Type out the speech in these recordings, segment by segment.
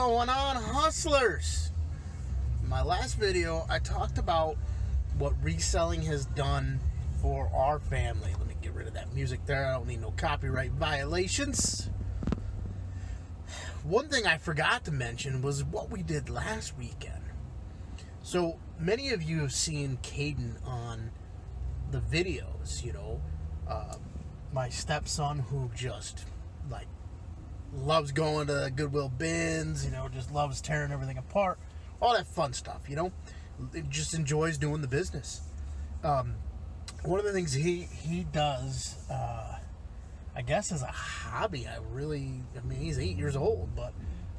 going on, hustlers? In my last video, I talked about what reselling has done for our family. Let me get rid of that music there. I don't need no copyright violations. One thing I forgot to mention was what we did last weekend. So many of you have seen Caden on the videos, my stepson who just loves going to Goodwill bins, just loves tearing everything apart, all that fun stuff, it just enjoys doing the business. One of the things he does, I guess as a hobby, he's 8 years old, but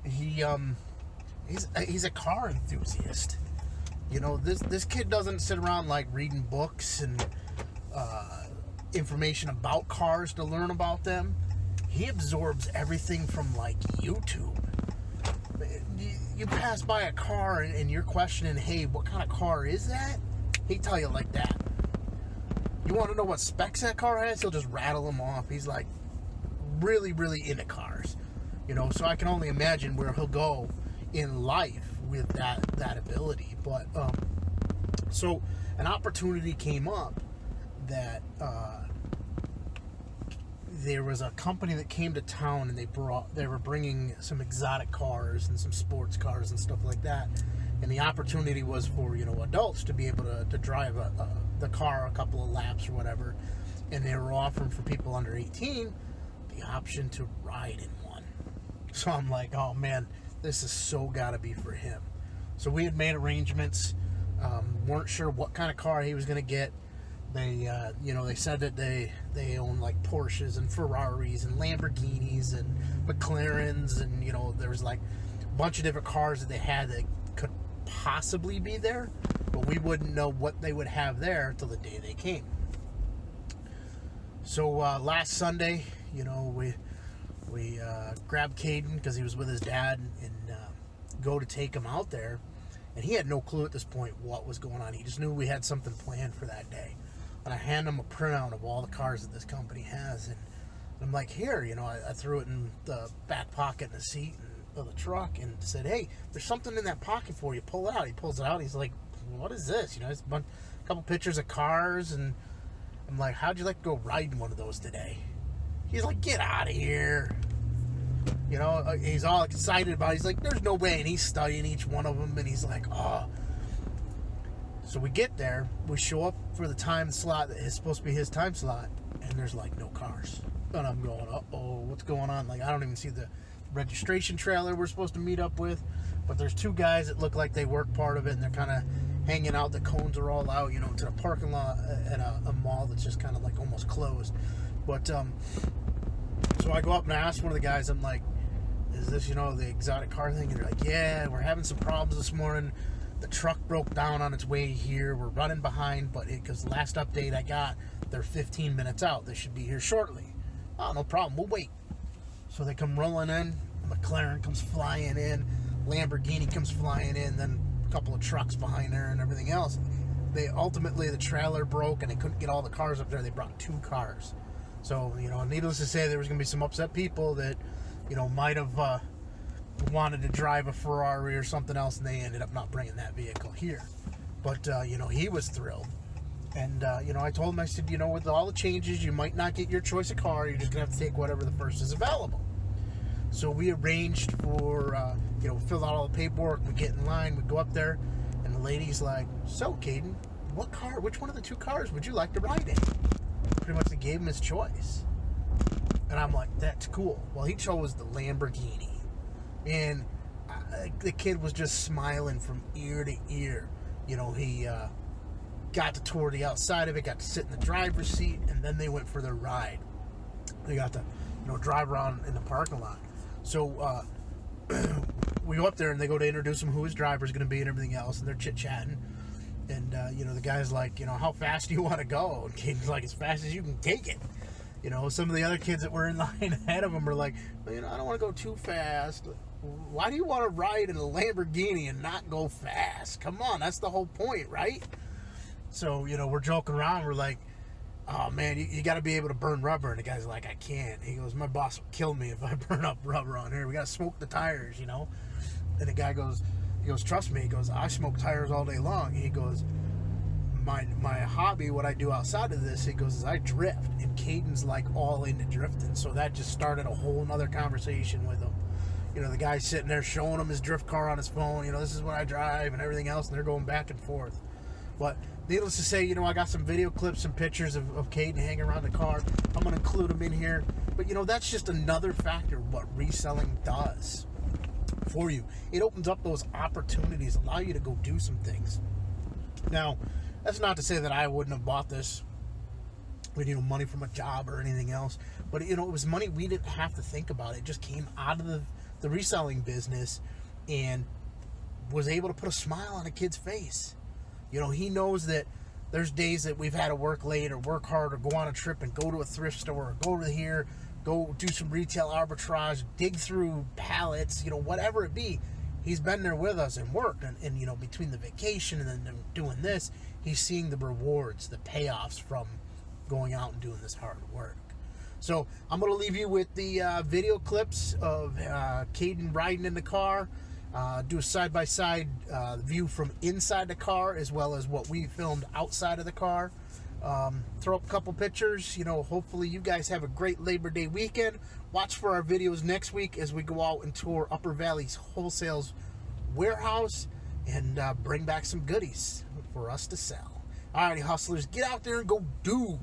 he's a car enthusiast. This kid doesn't sit around reading books and information about cars to learn about them. He absorbs everything from YouTube. You pass by a car and you're questioning, hey, what kind of car is that? He'd tell you like that. You want to know what specs that car has? He'll just rattle them off. He's really, really into cars. So I can only imagine where he'll go in life with that ability. But so an opportunity came up that there was a company that came to town and they were bringing some exotic cars and some sports cars and stuff like that. And the opportunity was for adults to be able to drive the car a couple of laps or whatever. And they were offering for people under 18 the option to ride in one. So I'm like, oh man, this is so gotta be for him. So we had made arrangements. Weren't sure what kind of car he was gonna get. They said that they own Porsches and Ferraris and Lamborghinis and McLarens, and there was a bunch of different cars that they had that could possibly be there, but we wouldn't know what they would have there till the day they came. So last Sunday, we grabbed Caden because he was with his dad and go to take him out there, and he had no clue at this point what was going on. He just knew we had something planned for that day. And I hand him a printout of all the cars that this company has, and I'm like, here, I threw it in the back pocket in the seat of the truck and said, hey, there's something in that pocket for you, pull it out. He pulls it out, he's like, what is this? It's a couple pictures of cars, and I'm like, how'd you like to go riding one of those today? He's like, get out of here. He's all excited about it. He's like, there's no way, and he's studying each one of them, and he's like, oh. So we get there, we show up for the time slot that is supposed to be his time slot, and there's no cars. And I'm going, uh-oh, what's going on? I don't even see the registration trailer we're supposed to meet up with, but there's two guys that look like they work part of it, and they're kind of hanging out. The cones are all out, to the parking lot at a mall that's just kind of almost closed. But so I go up and I ask one of the guys, I'm like, is this, the exotic car thing? And they're like, yeah, we're having some problems this morning. The truck broke down on its way here. We're running behind, because the last update I got, they're 15 minutes out. They should be here shortly. Oh, no problem. We'll wait. So they come rolling in. McLaren comes flying in. Lamborghini comes flying in. Then a couple of trucks behind there and everything else. The trailer broke and they couldn't get all the cars up there. They brought two cars. So, needless to say, there was going to be some upset people that, might have wanted to drive a Ferrari or something else, and they ended up not bringing that vehicle here. But he was thrilled, and I told him, I said, with all the changes, you might not get your choice of car. You're just gonna have to take whatever the first is available. So we arranged for fill out all the paperwork. We get in line, we go up there, and the lady's like, so Caden, which one of the two cars would you like to ride in? Pretty much they gave him his choice, and I'm like, that's cool. Well, he chose the Lamborghini. And the kid was just smiling from ear to ear. He got to tour the outside of it, got to sit in the driver's seat, and then they went for their ride. They got to, drive around in the parking lot. So we go up there, and they go to introduce him who his driver's going to be and everything else, and they're chit-chatting. And, the guy's like, how fast do you want to go? And Caden's like, as fast as you can take it. Some of the other kids that were in line ahead of him were like, I don't want to go too fast. Why do you want to ride in a Lamborghini and not go fast? Come on, that's the whole point, right? So, we're joking around. We're like, oh man, you got to be able to burn rubber. And the guy's like, I can't. He goes, my boss will kill me if I burn up rubber on here. We got to smoke the tires, you know. And the guy goes, trust me. He goes, I smoke tires all day long. He goes, my hobby, what I do outside of this, he goes, is I drift. And Caden's like all into drifting. So that just started a whole nother conversation with him. You know, the guy's sitting there showing him his drift car on his phone. You know, this is what I drive and everything else. And they're going back and forth. But needless to say, you know, I got some video clips and pictures of Caden hanging around the car. I'm going to include them in here. But, you know, that's just another factor of what reselling does for you. It opens up those opportunities, allow you to go do some things. Now, that's not to say that I wouldn't have bought this with, you know, money from a job or anything else. But, you know, it was money we didn't have to think about. It just came out of the reselling business and was able to put a smile on a kid's face. You know, he knows that there's days that we've had to work late or work hard or go on a trip and go to a thrift store or go to here, go do some retail arbitrage, dig through pallets, you know, whatever it be. He's been there with us and worked. And you know, between the vacation and then doing this, he's seeing the rewards, the payoffs from going out and doing this hard work. So I'm going to leave you with the video clips of Caden riding in the car. Do a side-by-side view from inside the car as well as what we filmed outside of the car. Throw up a couple pictures. You know, hopefully you guys have a great Labor Day weekend. Watch for our videos next week as we go out and tour Upper Valley's Wholesale's warehouse and bring back some goodies for us to sell. Alrighty, hustlers, get out there and go do.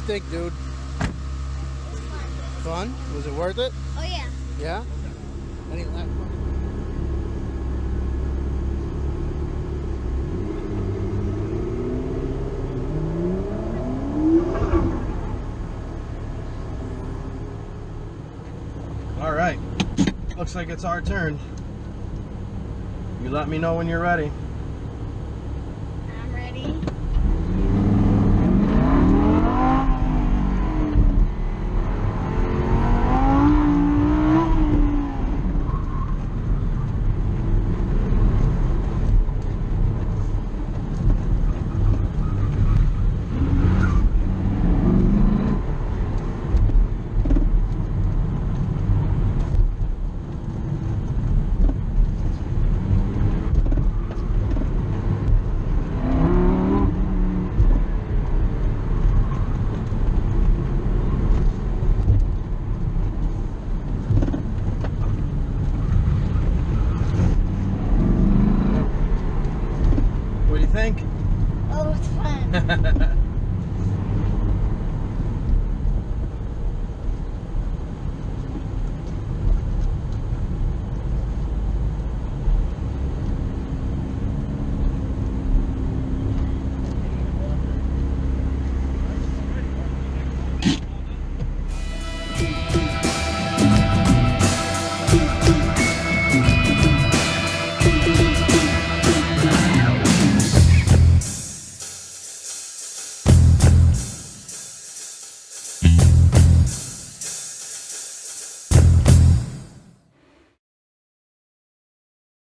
Think, dude? Fun? Was it worth it? Oh yeah. Yeah? Any lap fun? All right. Looks like it's our turn. You let me know when you're ready.